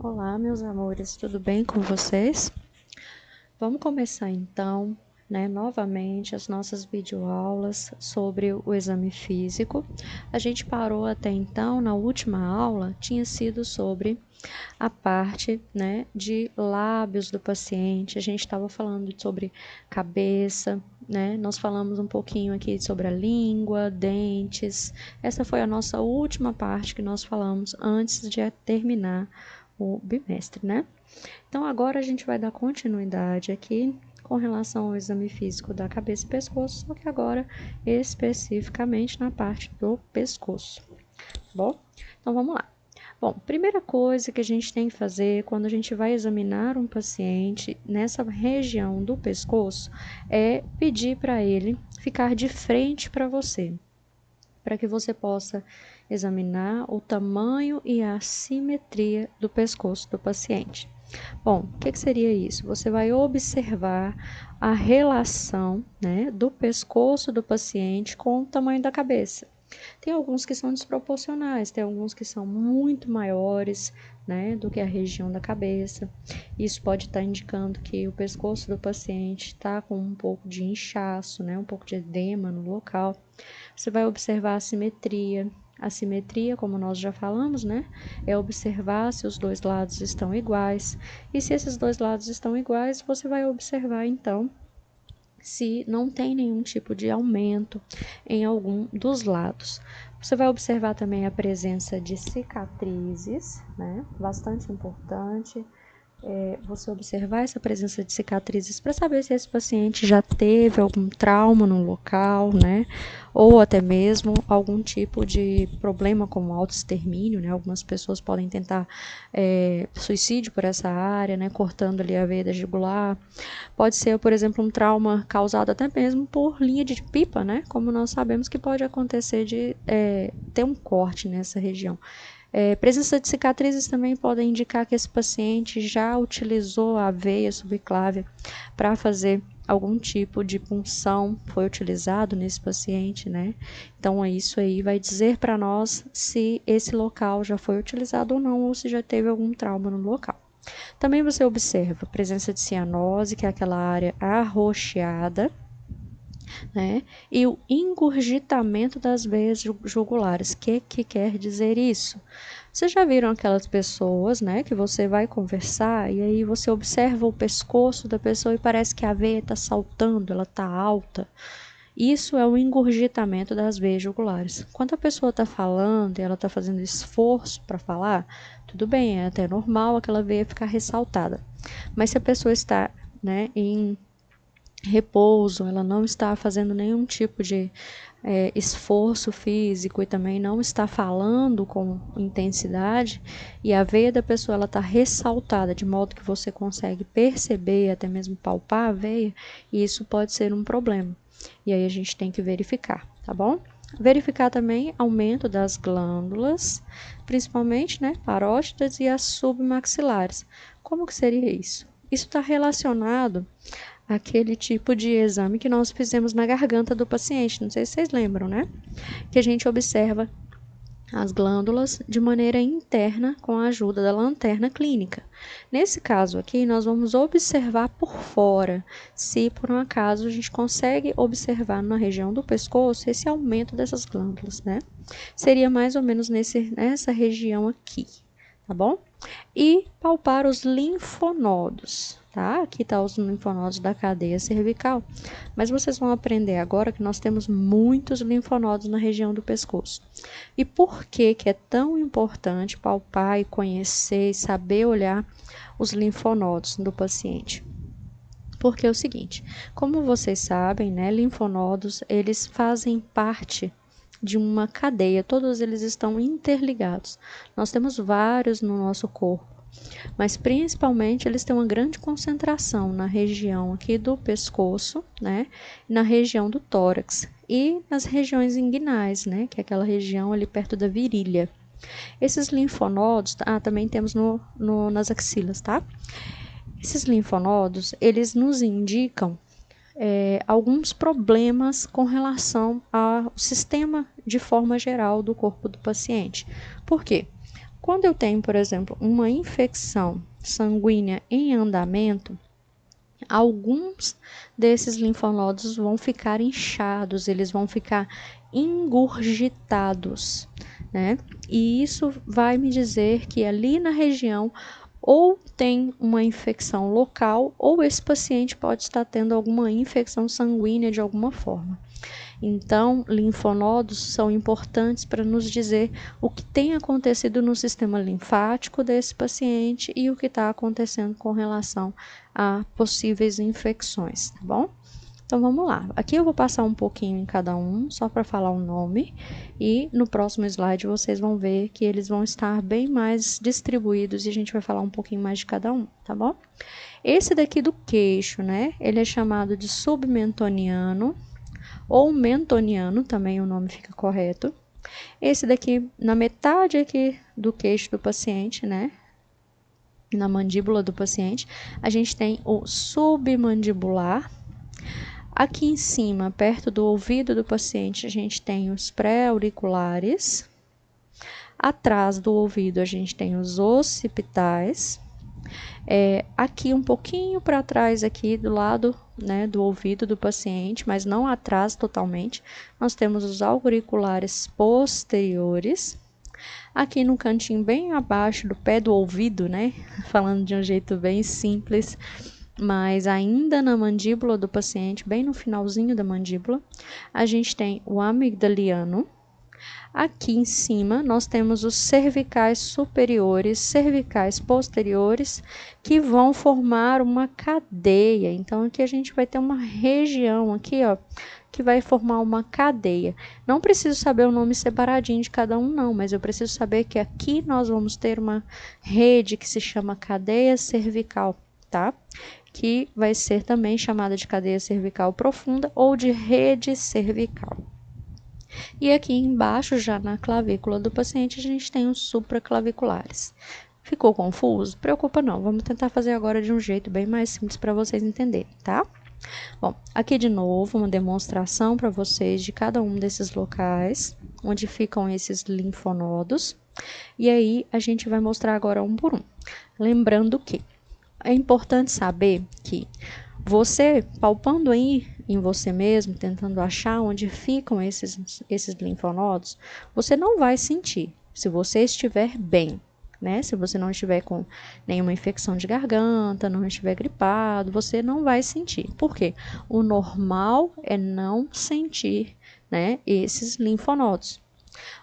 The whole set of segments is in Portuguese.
Olá, meus amores, tudo bem com vocês? Vamos começar então, novamente as nossas videoaulas sobre o exame físico. A gente parou até então, na última aula, tinha sido sobre a parte, de lábios do paciente. A gente estava falando sobre cabeça, Nós falamos um pouquinho aqui sobre a língua, dentes. Essa foi a nossa última parte que nós falamos antes de terminar o bimestre, Então, agora a gente vai dar continuidade aqui com relação ao exame físico da cabeça e pescoço, só que agora especificamente na parte do pescoço, tá bom? Então, vamos lá. Bom, primeira coisa que a gente tem que fazer quando a gente vai examinar um paciente nessa região do pescoço é pedir para ele ficar de frente para você, para que você possa examinar o tamanho e a simetria do pescoço do paciente. Bom, o que seria isso? Você vai observar a relação, do pescoço do paciente com o tamanho da cabeça. Tem alguns que são desproporcionais, tem alguns que são muito maiores, do que a região da cabeça. Isso pode estar indicando que o pescoço do paciente está com um pouco de inchaço, um pouco de edema no local. Você vai observar a simetria. A simetria, como nós já falamos, é observar se os dois lados estão iguais. E se esses dois lados estão iguais, você vai observar, então, se não tem nenhum tipo de aumento em algum dos lados. Você vai observar também a presença de cicatrizes, bastante importante. Você observar essa presença de cicatrizes para saber se esse paciente já teve algum trauma no local, ou até mesmo algum tipo de problema como autoextermínio, Algumas pessoas podem tentar suicídio por essa área, cortando ali a veia jugular. Pode ser, por exemplo, um trauma causado até mesmo por linha de pipa, Como nós sabemos que pode acontecer de ter um corte nessa região. Presença de cicatrizes também podem indicar que esse paciente já utilizou a veia subclávia para fazer algum tipo de punção, foi utilizado nesse paciente, Então, isso aí vai dizer para nós se esse local já foi utilizado ou não, ou se já teve algum trauma no local. Também você observa a presença de cianose, que é aquela área arroxeada, e o engurgitamento das veias jugulares. O que quer dizer isso? Vocês já viram aquelas pessoas, que você vai conversar e aí você observa o pescoço da pessoa e parece que a veia está saltando, ela está alta. Isso é o engurgitamento das veias jugulares. Quando a pessoa está falando e ela está fazendo esforço para falar, tudo bem, é até normal aquela veia ficar ressaltada. Mas se a pessoa está, em repouso, ela não está fazendo nenhum tipo de esforço físico e também não está falando com intensidade e a veia da pessoa ela está ressaltada de modo que você consegue perceber, até mesmo palpar a veia, e isso pode ser um problema. E aí a gente tem que verificar, tá bom? Verificar também aumento das glândulas, principalmente, parótidas e as submaxilares. Como que seria isso? Isso está relacionado àquele tipo de exame que nós fizemos na garganta do paciente. Não sei se vocês lembram, Que a gente observa as glândulas de maneira interna com a ajuda da lanterna clínica. Nesse caso aqui, nós vamos observar por fora, se por um acaso a gente consegue observar na região do pescoço esse aumento dessas glândulas, Seria mais ou menos nessa região aqui, tá bom? E palpar os linfonodos, tá? Aqui tá os linfonodos da cadeia cervical, mas vocês vão aprender agora que nós temos muitos linfonodos na região do pescoço. E por que é tão importante palpar e conhecer e saber olhar os linfonodos do paciente? Porque é o seguinte, como vocês sabem, linfonodos, eles fazem parte de uma cadeia, todos eles estão interligados. Nós temos vários no nosso corpo, mas principalmente eles têm uma grande concentração na região aqui do pescoço, na região do tórax e nas regiões inguinais, que é aquela região ali perto da virilha. Esses linfonodos, também temos nas axilas, tá? Esses linfonodos, eles nos indicam alguns problemas com relação ao sistema de forma geral do corpo do paciente. Por quê? Quando eu tenho, por exemplo, uma infecção sanguínea em andamento, alguns desses linfonodos vão ficar inchados, eles vão ficar engurgitados, né? E isso vai me dizer que ali na região ou tem uma infecção local ou esse paciente pode estar tendo alguma infecção sanguínea de alguma forma. Então, linfonodos são importantes para nos dizer o que tem acontecido no sistema linfático desse paciente e o que está acontecendo com relação a possíveis infecções, tá bom? Então, vamos lá. Aqui eu vou passar um pouquinho em cada um, só para falar o nome, e no próximo slide vocês vão ver que eles vão estar bem mais distribuídos e a gente vai falar um pouquinho mais de cada um, tá bom? Esse daqui do queixo, né? Ele é chamado de submentoniano, ou mentoniano, também o nome fica correto. Esse daqui, na metade aqui do queixo do paciente, né? Na mandíbula do paciente, a gente tem o submandibular. Aqui em cima, perto do ouvido do paciente, a gente tem os pré-auriculares. Atrás do ouvido, a gente tem os occipitais. Aqui um pouquinho para trás, aqui do lado, né, do ouvido do paciente, mas não atrás totalmente, nós temos os auriculares posteriores. Aqui no cantinho bem abaixo do pé do ouvido, né, falando de um jeito bem simples, mas ainda na mandíbula do paciente, bem no finalzinho da mandíbula, a gente tem o amigdaliano. Aqui em cima, nós temos os cervicais superiores, cervicais posteriores, que vão formar uma cadeia. Então, aqui a gente vai ter uma região aqui, ó, que vai formar uma cadeia. Não preciso saber o nome separadinho de cada um, não, mas eu preciso saber que aqui nós vamos ter uma rede que se chama cadeia cervical, tá? Que vai ser também chamada de cadeia cervical profunda ou de rede cervical. E aqui embaixo, já na clavícula do paciente, a gente tem os supraclaviculares. Ficou confuso? Preocupa não, vamos tentar fazer agora de um jeito bem mais simples para vocês entenderem, tá? Bom, aqui de novo uma demonstração para vocês de cada um desses locais, onde ficam esses linfonodos. E aí a gente vai mostrar agora um por um. Lembrando que é importante saber que você, palpando aí em você mesmo, tentando achar onde ficam esses linfonodos, você não vai sentir, se você estiver bem, né? Se você não estiver com nenhuma infecção de garganta, não estiver gripado, você não vai sentir. Por quê? O normal é não sentir, né, esses linfonodos.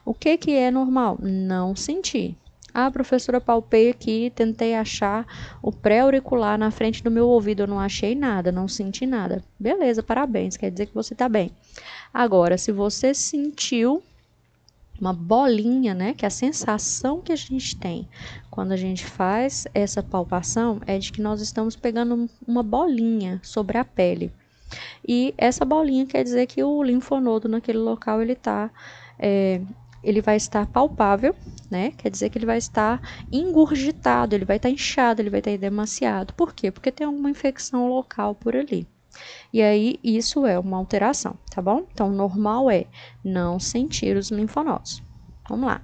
O que é normal? Não sentir. Ah, professora, palpei aqui, tentei achar o pré-auricular na frente do meu ouvido, eu não achei nada, não senti nada. Beleza, parabéns, quer dizer que você está bem. Agora, se você sentiu uma bolinha, né, que a sensação que a gente tem quando a gente faz essa palpação é de que nós estamos pegando uma bolinha sobre a pele. E essa bolinha quer dizer que o linfonodo naquele local, ele vai estar palpável, né? Quer dizer que ele vai estar engurgitado, ele vai estar inchado, ele vai estar edemaciado. Por quê? Porque tem alguma infecção local por ali. E aí, isso é uma alteração, tá bom? Então, o normal é não sentir os linfonodos. Vamos lá.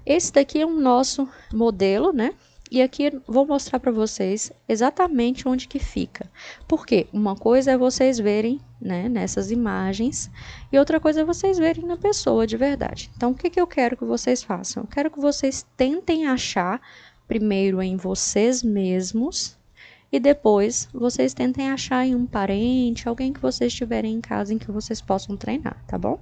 Esse daqui é o nosso modelo, né? E aqui vou mostrar para vocês exatamente onde que fica. Porque uma coisa é vocês verem, né, nessas imagens, e outra coisa é vocês verem na pessoa de verdade. Então, o que eu quero que vocês façam? Eu quero que vocês tentem achar primeiro em vocês mesmos, e depois vocês tentem achar em um parente, alguém que vocês tiverem em casa em que vocês possam treinar, tá bom?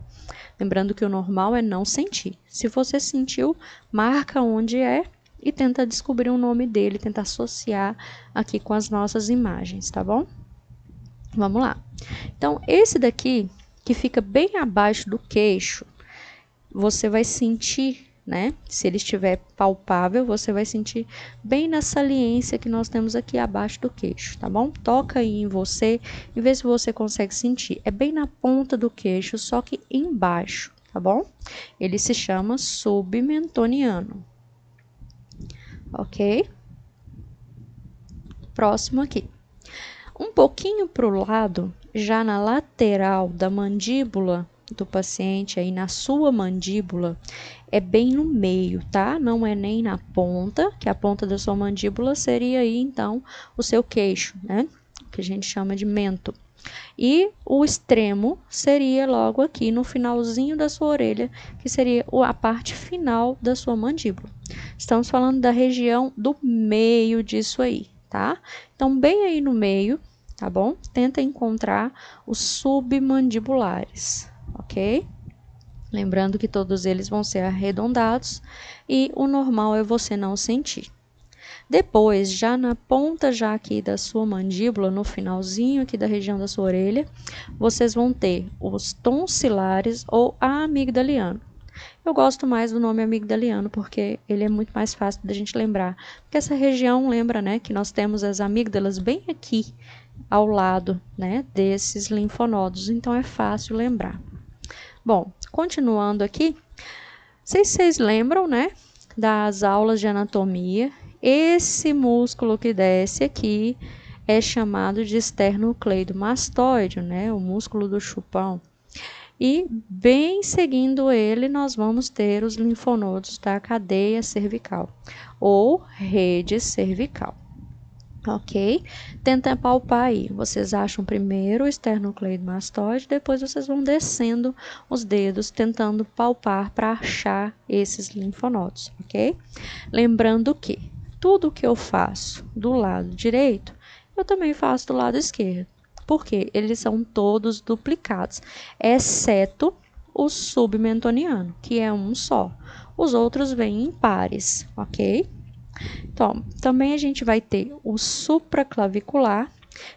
Lembrando que o normal é não sentir. Se você sentiu, marca onde é e tenta descobrir o nome dele, tenta associar aqui com as nossas imagens, tá bom? Vamos lá. Então, esse daqui, que fica bem abaixo do queixo, você vai sentir, né? Se ele estiver palpável, você vai sentir bem na saliência que nós temos aqui abaixo do queixo, tá bom? Toca aí em você e vê se você consegue sentir. É bem na ponta do queixo, só que embaixo, tá bom? Ele se chama submentoniano. Ok? Próximo aqui. Um pouquinho para o lado, já na lateral da mandíbula do paciente aí na sua mandíbula é bem no meio, tá? Não é nem na ponta, que a ponta da sua mandíbula seria aí então o seu queixo, né? Que a gente chama de mento. E o extremo seria logo aqui no finalzinho da sua orelha, que seria a parte final da sua mandíbula. Estamos falando da região do meio disso aí, tá? Então, bem aí no meio, tá bom? Tenta encontrar os submandibulares, ok? Lembrando que todos eles vão ser arredondados e o normal é você não sentir. Depois, já na ponta já aqui da sua mandíbula, no finalzinho aqui da região da sua orelha, vocês vão ter os tonsilares ou amigdaliano. Eu gosto mais do nome amigdaliano porque ele é muito mais fácil da gente lembrar. Porque essa região lembra, né, que nós temos as amígdalas bem aqui ao lado, né, desses linfonodos, então é fácil lembrar. Bom, continuando aqui, vocês lembram, né, das aulas de anatomia? Esse músculo que desce aqui é chamado de esternocleidomastoide, né, o músculo do chupão. E bem seguindo ele, nós vamos ter os linfonodos da cadeia cervical ou rede cervical. Ok? Tenta palpar aí. Vocês acham primeiro o esternocleidomastoide, depois vocês vão descendo os dedos, tentando palpar para achar esses linfonodos, ok? Lembrando que tudo que eu faço do lado direito, eu também faço do lado esquerdo. Porque eles são todos duplicados, exceto o submentoniano, que é um só. Os outros vêm em pares, ok? Então, também a gente vai ter o supraclavicular,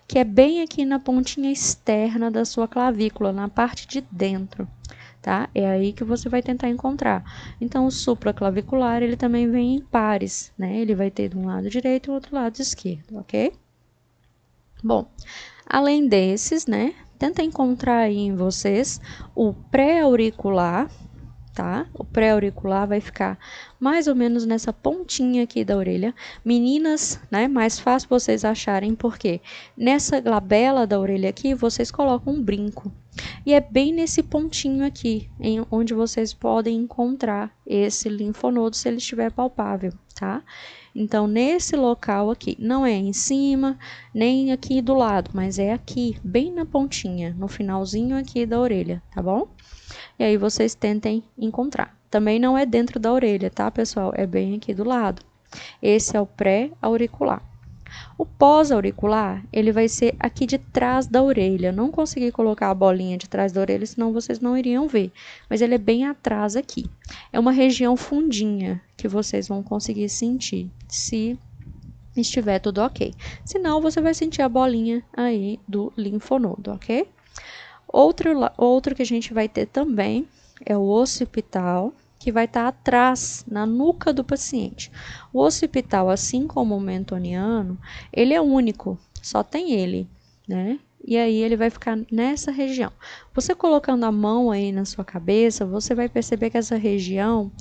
que é bem aqui na pontinha externa da sua clavícula, na parte de dentro, tá? É aí que você vai tentar encontrar. Então, o supraclavicular, ele também vem em pares, né? Ele vai ter de um lado direito e do outro lado esquerdo, ok? Bom, além desses, né? Tenta encontrar aí em vocês o pré-auricular, tá? O pré-auricular vai ficar mais ou menos nessa pontinha aqui da orelha. Meninas, né? Mais fácil vocês acharem, porque nessa glabela da orelha aqui, vocês colocam um brinco. E é bem nesse pontinho aqui, onde vocês podem encontrar esse linfonodo, se ele estiver palpável, tá? Então, nesse local aqui, não é em cima, nem aqui do lado, mas é aqui, bem na pontinha, no finalzinho aqui da orelha, tá bom? E aí vocês tentem encontrar. Também não é dentro da orelha, tá, pessoal? É bem aqui do lado. Esse é o pré-auricular. O pós-auricular, ele vai ser aqui de trás da orelha. Não consegui colocar a bolinha de trás da orelha, senão vocês não iriam ver. Mas ele é bem atrás aqui. É uma região fundinha que vocês vão conseguir sentir, se estiver tudo ok. Senão, você vai sentir a bolinha aí do linfonodo, ok? Outro que a gente vai ter também é o occipital, que vai estar atrás, na nuca do paciente. O occipital, assim como o mentoniano, ele é único, só tem ele, né? E aí ele vai ficar nessa região. Você colocando a mão aí na sua cabeça, você vai perceber que essa região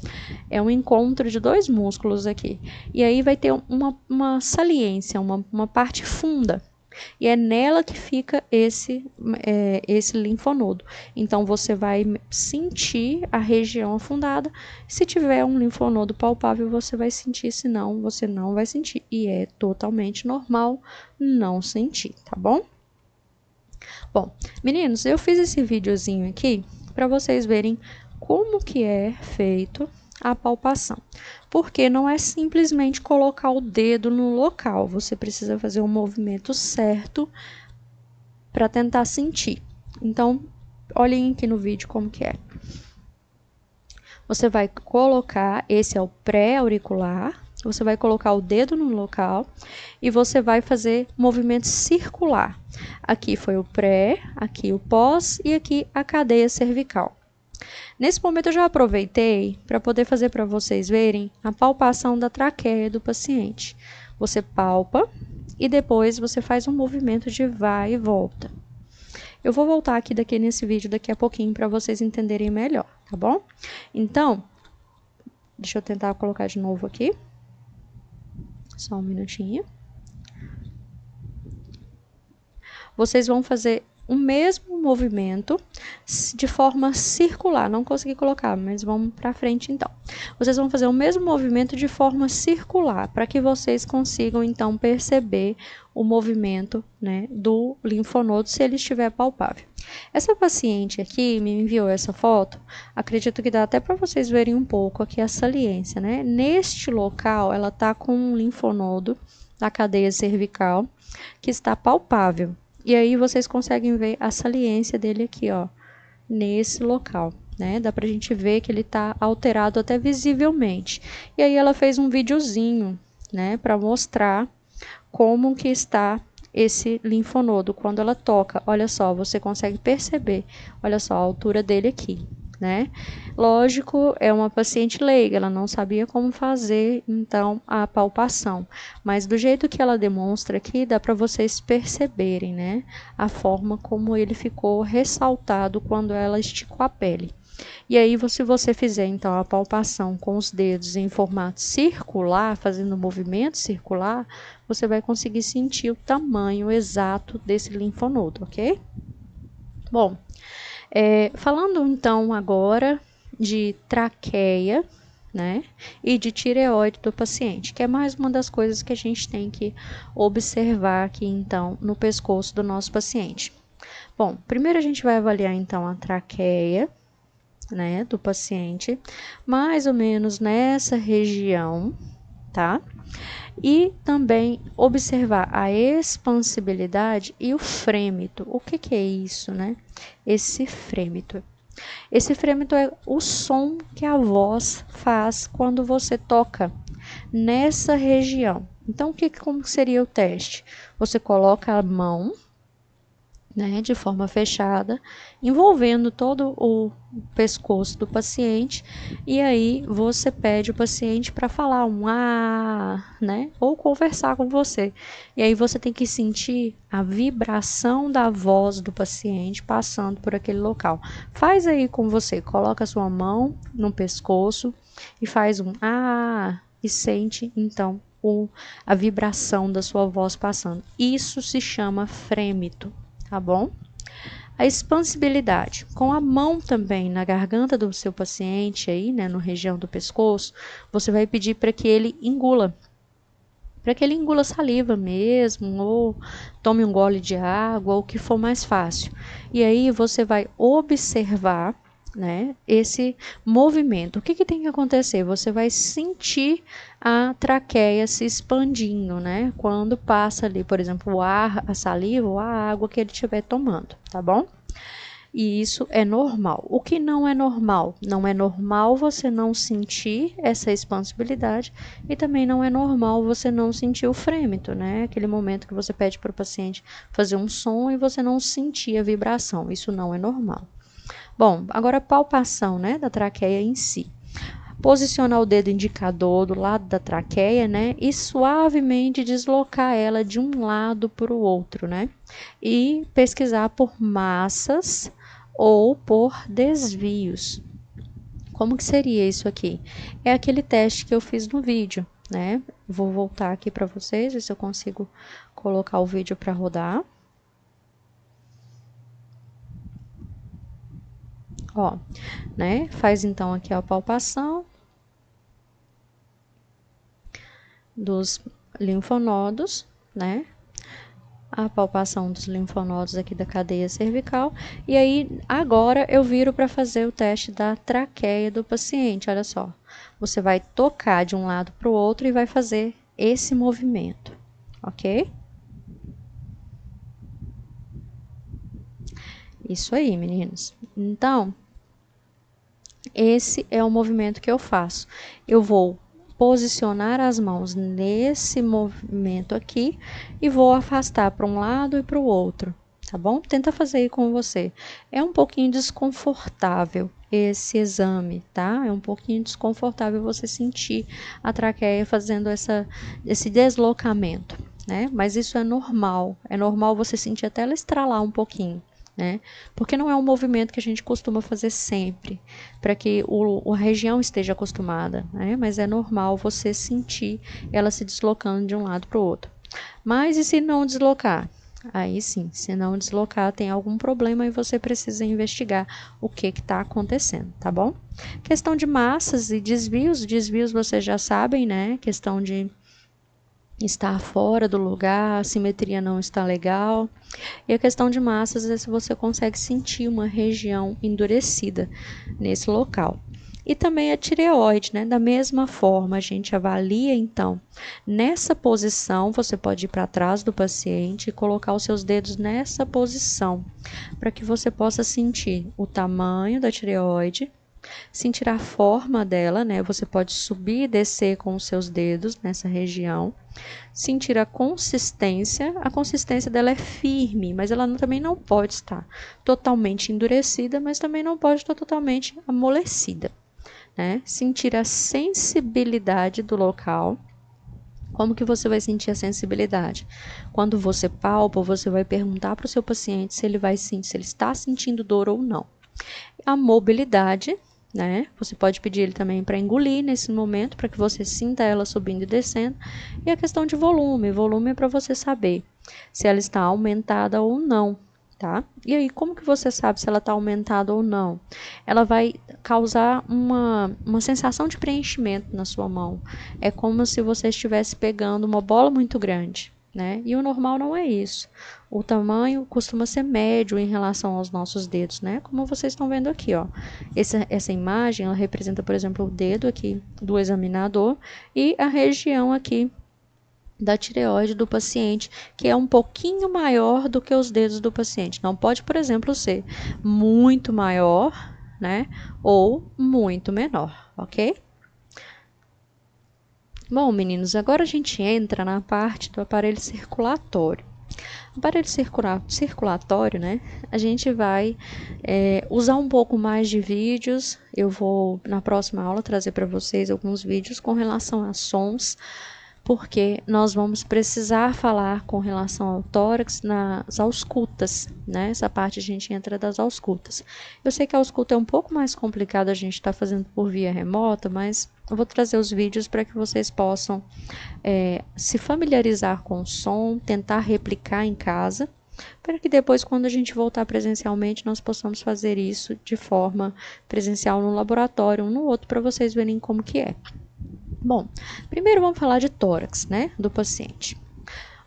é um encontro de dois músculos aqui. E aí vai ter uma saliência, uma parte funda. E é nela que fica esse linfonodo. Então, você vai sentir a região afundada. Se tiver um linfonodo palpável, você vai sentir. Se não, você não vai sentir. E é totalmente normal não sentir, tá bom? Bom, meninos, eu fiz esse videozinho aqui para vocês verem como que é feito a palpação. Porque não é simplesmente colocar o dedo no local, você precisa fazer o movimento certo para tentar sentir. Então, olhem aqui no vídeo como que é. Você vai colocar, esse é o pré-auricular, você vai colocar o dedo no local e você vai fazer movimento circular. Aqui foi o pré, aqui o pós e aqui a cadeia cervical. Nesse momento eu já aproveitei para poder fazer para vocês verem a palpação da traqueia do paciente. Você palpa e depois você faz um movimento de vai e volta. Eu vou voltar aqui nesse vídeo daqui a pouquinho para vocês entenderem melhor, tá bom? Então, deixa eu tentar colocar de novo aqui. Só um minutinho. Vocês vão fazer o mesmo movimento de forma circular. Não consegui colocar, mas vamos para frente então. Vocês vão fazer o mesmo movimento de forma circular, para que vocês consigam então perceber o movimento, né, do linfonodo, se ele estiver palpável. Essa paciente aqui me enviou essa foto, acredito que dá até para vocês verem um pouco aqui a saliência, né? Neste local, ela está com um linfonodo da cadeia cervical que está palpável. E aí vocês conseguem ver a saliência dele aqui, ó, nesse local, né? Dá pra gente ver que ele tá alterado até visivelmente. E aí ela fez um videozinho, né, para mostrar como que está esse linfonodo quando ela toca. Olha só, você consegue perceber, olha só a altura dele aqui, né? Lógico, é uma paciente leiga, ela não sabia como fazer, então, a palpação. Mas do jeito que ela demonstra aqui, dá para vocês perceberem, né? A forma como ele ficou ressaltado quando ela esticou a pele. E aí, se você fizer, então, a palpação com os dedos em formato circular, fazendo um movimento circular, você vai conseguir sentir o tamanho exato desse linfonodo, ok? Bom, falando então agora de traqueia, né, e de tireoide do paciente, que é mais uma das coisas que a gente tem que observar aqui então no pescoço do nosso paciente. Bom, primeiro a gente vai avaliar então a traqueia, né, do paciente, mais ou menos nessa região, tá? E também observar a expansibilidade e o frêmito. O que é isso, né? Esse frêmito. Esse frêmito é o som que a voz faz quando você toca nessa região. Então, como seria o teste? Você coloca a mão, né, de forma fechada, envolvendo todo o pescoço do paciente, e aí você pede o paciente para falar um né, ou conversar com você. E aí você tem que sentir a vibração da voz do paciente passando por aquele local. Faz aí com você, coloca a sua mão no pescoço e faz um e sente então a vibração da sua voz passando. Isso se chama frêmito. Tá bom? A expansibilidade, com a mão também na garganta do seu paciente aí, né, no região do pescoço, você vai pedir para que ele engula saliva mesmo, ou tome um gole de água, ou o que for mais fácil. E aí você vai observar, né, esse movimento. O que tem que acontecer? Você vai sentir a traqueia se expandindo, né, quando passa ali, por exemplo, o ar, a saliva ou a água que ele estiver tomando, tá bom? E isso é normal. O que não é normal? Não é normal você não sentir essa expansibilidade e também não é normal você não sentir o frêmito, né? Aquele momento que você pede para o paciente fazer um som e você não sentir a vibração. Isso não é normal. Bom, agora a palpação, né, da traqueia em si. Posicionar o dedo indicador do lado da traqueia, né, e suavemente deslocar ela de um lado para o outro, né, e pesquisar por massas ou por desvios. Como que seria isso aqui? É aquele teste que eu fiz no vídeo, né? Vou voltar aqui para vocês, ver se eu consigo colocar o vídeo para rodar. Ó, né? Faz então aqui a palpação dos linfonodos, né? A palpação dos linfonodos aqui da cadeia cervical. E aí, agora eu viro para fazer o teste da traqueia do paciente. Olha só, você vai tocar de um lado para o outro e vai fazer esse movimento, ok? Isso aí, meninos. Então, esse é o movimento que eu faço. Eu vou posicionar as mãos nesse movimento aqui e vou afastar para um lado e para o outro, tá bom? Tenta fazer aí com você. É um pouquinho desconfortável esse exame, tá? É um pouquinho desconfortável você sentir a traqueia fazendo esse deslocamento, né? Mas isso é normal você sentir até ela estralar um pouquinho, né? Porque não é um movimento que a gente costuma fazer sempre, para que a região esteja acostumada, né? Mas é normal você sentir ela se deslocando de um lado para o outro. Mas e se não deslocar? Aí sim, se não deslocar, tem algum problema e você precisa investigar o que está acontecendo, tá bom? Questão de massas e desvios vocês já sabem, né? Questão de estar fora do lugar, a simetria não está legal. E a questão de massas é se você consegue sentir uma região endurecida nesse local. E também a tireoide, né? Da mesma forma, a gente avalia, então, nessa posição, você pode ir para trás do paciente e colocar os seus dedos nessa posição, para que você possa sentir o tamanho da tireoide, sentir a forma dela, né? Você pode subir e descer com os seus dedos nessa região, sentir a consistência dela é firme, mas ela também não pode estar totalmente endurecida, mas também não pode estar totalmente amolecida, né? Sentir a sensibilidade do local. Como que você vai sentir a sensibilidade? Quando você palpa, você vai perguntar para o seu paciente se ele está sentindo dor ou não. A mobilidade, né? Você pode pedir ele também para engolir nesse momento, para que você sinta ela subindo e descendo. E a questão de volume. Volume é para você saber se ela está aumentada ou não, tá? E aí, como que você sabe se ela está aumentada ou não? Ela vai causar uma sensação de preenchimento na sua mão. É como se você estivesse pegando uma bola muito grande, né? E o normal não é isso. O tamanho costuma ser médio em relação aos nossos dedos, né? Como vocês estão vendo aqui, ó. Essa imagem, ela representa, por exemplo, o dedo aqui do examinador e a região aqui da tireoide do paciente, que é um pouquinho maior do que os dedos do paciente. Não pode, por exemplo, ser muito maior, né? Ou muito menor, ok? Bom, meninos, agora a gente entra na parte do aparelho circulatório. O aparelho circulatório, né? A gente vai usar um pouco mais de vídeos. Eu vou, na próxima aula, trazer para vocês alguns vídeos com relação a sons, porque nós vamos precisar falar com relação ao tórax nas auscultas, né? Essa parte a gente entra das auscultas. Eu sei que a ausculta é um pouco mais complicado, a gente está fazendo por via remota, mas eu vou trazer os vídeos para que vocês possam se familiarizar com o som, tentar replicar em casa, para que depois, quando a gente voltar presencialmente, nós possamos fazer isso de forma presencial no laboratório, um no outro, para vocês verem como que é. Bom, primeiro vamos falar de tórax, né, do paciente.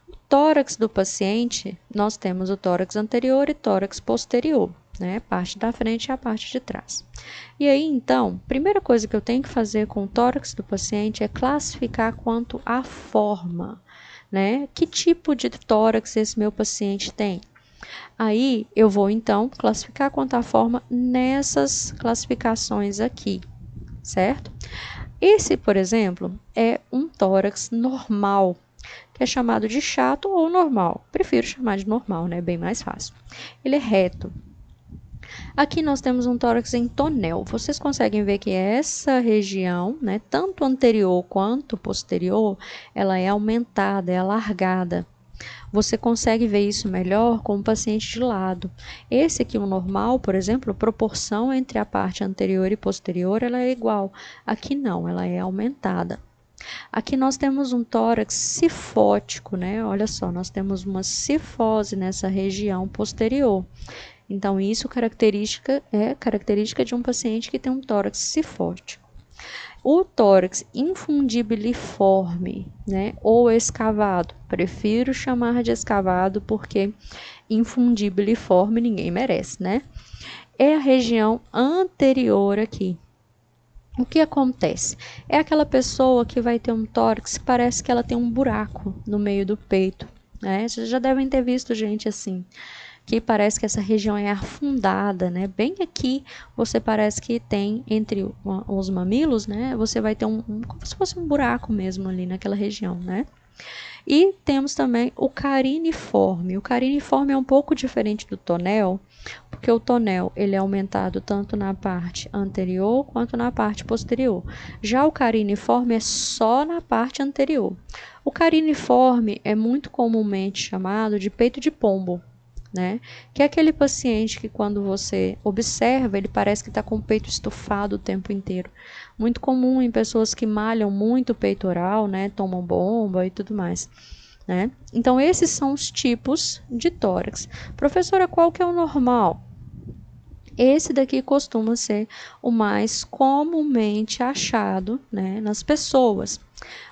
O tórax do paciente, nós temos o tórax anterior e tórax posterior, né, parte da frente e a parte de trás. E aí, então, primeira coisa que eu tenho que fazer com o tórax do paciente é classificar quanto à forma, né, que tipo de tórax esse meu paciente tem. Aí, eu vou, então, classificar quanto à forma nessas classificações aqui, certo? Esse, por exemplo, é um tórax normal, que é chamado de chato ou normal. Prefiro chamar de normal, né? Bem mais fácil. Ele é reto. Aqui nós temos um tórax em tonel. Vocês conseguem ver que essa região, né, tanto anterior quanto posterior, ela é aumentada, é alargada. Você consegue ver isso melhor com o paciente de lado. Esse aqui, o normal, por exemplo, a proporção entre a parte anterior e posterior, ela é igual. Aqui não, ela é aumentada. Aqui nós temos um tórax cifótico, né? Olha só, nós temos uma cifose nessa região posterior. Então, isso é característica de um paciente que tem um tórax cifótico. O tórax infundibiliforme, né, ou escavado, prefiro chamar de escavado porque infundibiliforme ninguém merece, né? É a região anterior aqui. O que acontece? É aquela pessoa que vai ter um tórax que parece que ela tem um buraco no meio do peito, né? Vocês já devem ter visto gente assim, que parece que essa região é afundada, né? Bem aqui você parece que tem entre os mamilos, né? Você vai ter como se fosse um buraco mesmo ali naquela região, né? E temos também o cariniforme. O cariniforme é um pouco diferente do tonel, porque o tonel ele é aumentado tanto na parte anterior quanto na parte posterior. Já o cariniforme é só na parte anterior. O cariniforme é muito comumente chamado de peito de pombo, né? Que é aquele paciente que quando você observa, ele parece que está com o peito estufado o tempo inteiro. Muito comum em pessoas que malham muito o peitoral, né? Tomam bomba e tudo mais. né? Então, esses são os tipos de tórax. Professora, qual que é o normal? Esse daqui costuma ser o mais comumente achado, né, nas pessoas.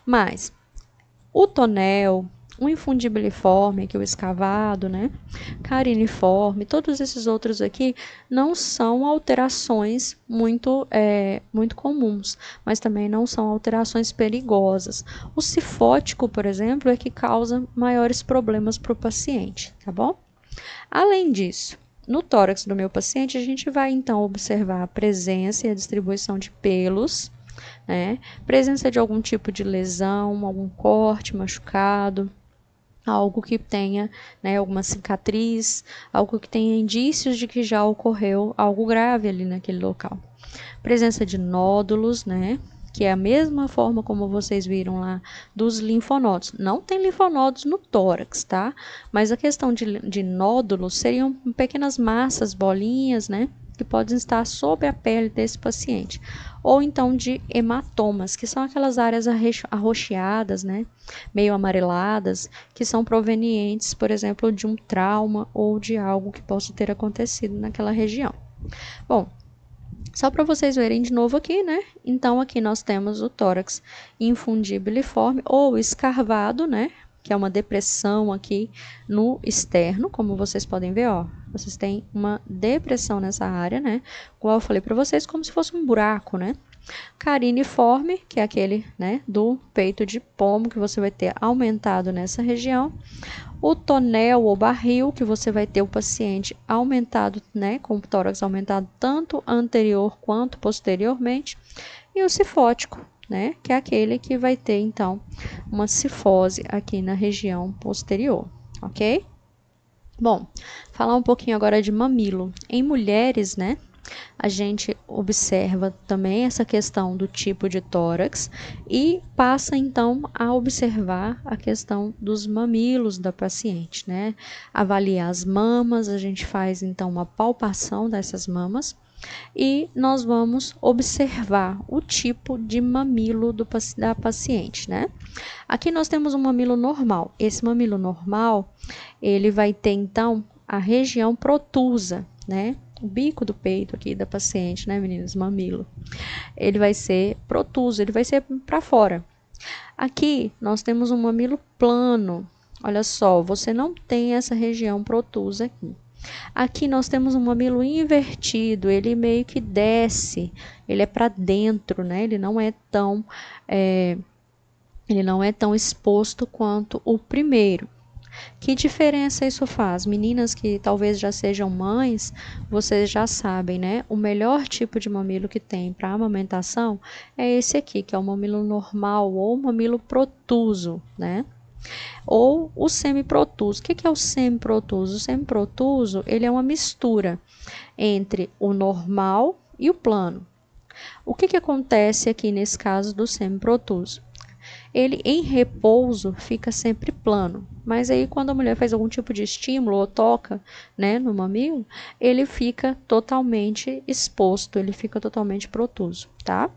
Mas o tonel, o infundibiliforme, aqui o escavado, né, cariniforme, todos esses outros aqui não são alterações muito comuns, mas também não são alterações perigosas. O cifótico, por exemplo, é que causa maiores problemas para o paciente, tá bom? Além disso, no tórax do meu paciente, a gente vai então observar a presença e a distribuição de pelos, né? Presença de algum tipo de lesão, algum corte, machucado, algo que tenha, né, alguma cicatriz, algo que tenha indícios de que já ocorreu algo grave ali naquele local. Presença de nódulos, né? Que é a mesma forma como vocês viram lá dos linfonodos. Não tem linfonodos no tórax, tá? Mas a questão de nódulos seriam pequenas massas, bolinhas, né? Que podem estar sobre a pele desse paciente. Ou então de hematomas, que são aquelas áreas arroxeadas, né? Meio amareladas, que são provenientes, por exemplo, de um trauma ou de algo que possa ter acontecido naquela região. Bom, só para vocês verem de novo aqui, né? Então, aqui nós temos o tórax infundibiliforme ou escarvado, né? Que é uma depressão aqui no externo, como vocês podem ver, ó. Vocês têm uma depressão nessa área, né? Como eu falei para vocês, como se fosse um buraco, né? Cariniforme, que é aquele, né, do peito de pomo, que você vai ter aumentado nessa região. O tonel ou barril, que você vai ter o paciente aumentado, né, com o tórax aumentado tanto anterior quanto posteriormente. E o cifótico, né, que é aquele que vai ter, então, uma cifose aqui na região posterior, ok? Bom, falar um pouquinho agora de mamilo. Em mulheres, né, a gente observa também essa questão do tipo de tórax e passa então a observar a questão dos mamilos da paciente, né? Avaliar as mamas, a gente faz então uma palpação dessas mamas e nós vamos observar o tipo de mamilo da paciente, né? Aqui nós temos um mamilo normal. Esse mamilo normal, ele vai ter então a região protusa, né? O bico do peito aqui da paciente, né, meninas? Mamilo. Ele vai ser protuso, ele vai ser para fora. Aqui nós temos um mamilo plano. Olha só, você não tem essa região protusa aqui. Aqui nós temos um mamilo invertido, ele meio que desce, ele é para dentro, né? Ele não é tão exposto quanto o primeiro. Que diferença isso faz? Meninas que talvez já sejam mães, vocês já sabem, né? O melhor tipo de mamilo que tem para amamentação é esse aqui, que é o mamilo normal ou o mamilo protuso, né? Ou o semiprotuso. O que é o semiprotuso? O semiprotuso, ele é uma mistura entre o normal e o plano. O que acontece aqui nesse caso do semiprotuso? Ele em repouso fica sempre plano, mas aí quando a mulher faz algum tipo de estímulo ou toca, né, no mamilo, ele fica totalmente exposto, ele fica totalmente protuso, tá?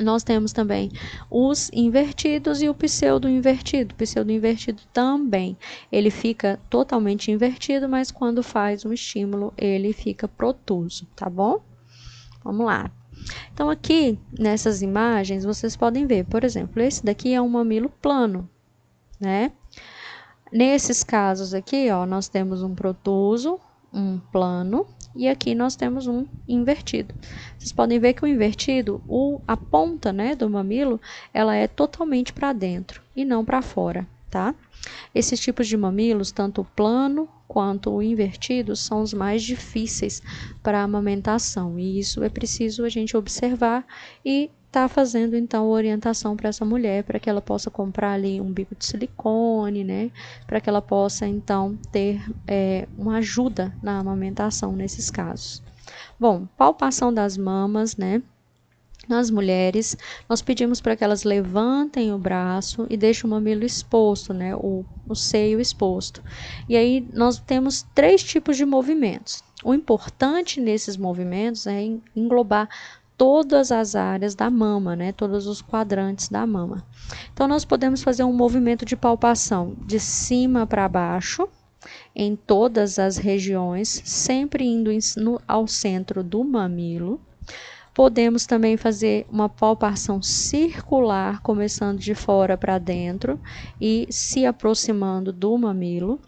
Nós temos também os invertidos e o pseudo-invertido. O pseudo-invertido também, ele fica totalmente invertido, mas quando faz um estímulo, ele fica protuso, tá bom? Vamos lá. Então, aqui, nessas imagens, vocês podem ver, por exemplo, esse daqui é um mamilo plano, né? Nesses casos aqui, ó, nós temos um protuso, um plano, e aqui nós temos um invertido. Vocês podem ver que o invertido, a ponta, né, do mamilo, ela é totalmente para dentro e não para fora, tá? Esses tipos de mamilos, tanto o plano quanto o invertido, são os mais difíceis para a amamentação. E isso é preciso a gente observar e tá fazendo então orientação para essa mulher, para que ela possa comprar ali um bico de silicone, né? Para que ela possa então ter uma ajuda na amamentação nesses casos. Bom, palpação das mamas, né? Nas mulheres, nós pedimos para que elas levantem o braço e deixem o mamilo exposto, né? O seio exposto. E aí nós temos 3 tipos de movimentos. O importante nesses movimentos é englobar todas as áreas da mama, né? Todos os quadrantes da mama. Então, nós podemos fazer um movimento de palpação de cima para baixo, em todas as regiões, sempre indo ao centro do mamilo. Podemos também fazer uma palpação circular, começando de fora para dentro e se aproximando do mamilo.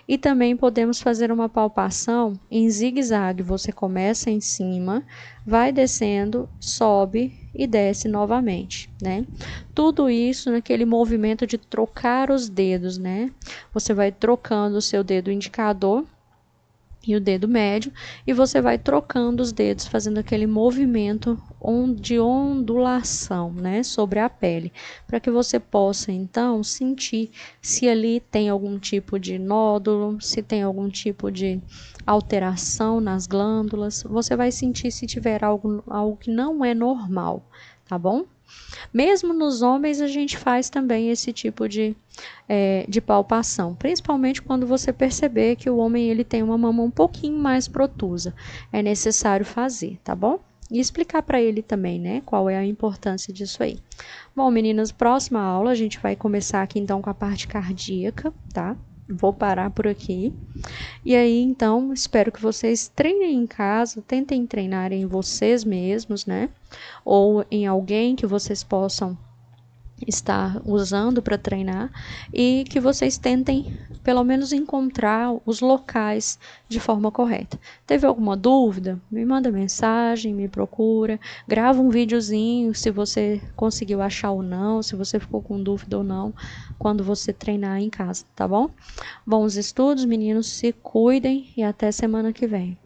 E também podemos fazer uma palpação em zigue-zague. Você começa em cima, vai descendo, sobe e desce novamente, né? Tudo isso naquele movimento de trocar os dedos, né? Você vai trocando o seu dedo indicador e o dedo médio, e você vai trocando os dedos, fazendo aquele movimento de ondulação, né, sobre a pele, para que você possa então sentir se ali tem algum tipo de nódulo, se tem algum tipo de alteração nas glândulas. Você vai sentir se tiver algo que não é normal, tá bom? Mesmo nos homens, a gente faz também esse tipo de palpação, principalmente quando você perceber que o homem ele tem uma mama um pouquinho mais protusa. É necessário fazer, tá bom? E explicar para ele também, né, qual é a importância disso aí. Bom, meninas, próxima aula a gente vai começar aqui então com a parte cardíaca, tá? Vou parar por aqui. E aí, então, espero que vocês treinem em casa, tentem treinar em vocês mesmos, né? Ou em alguém que vocês possam estar usando para treinar, e que vocês tentem pelo menos encontrar os locais de forma correta. Teve alguma dúvida? Me manda mensagem, me procura, grava um videozinho se você conseguiu achar ou não, se você ficou com dúvida ou não, quando você treinar em casa, tá bom? Bons estudos, meninos, se cuidem e até semana que vem.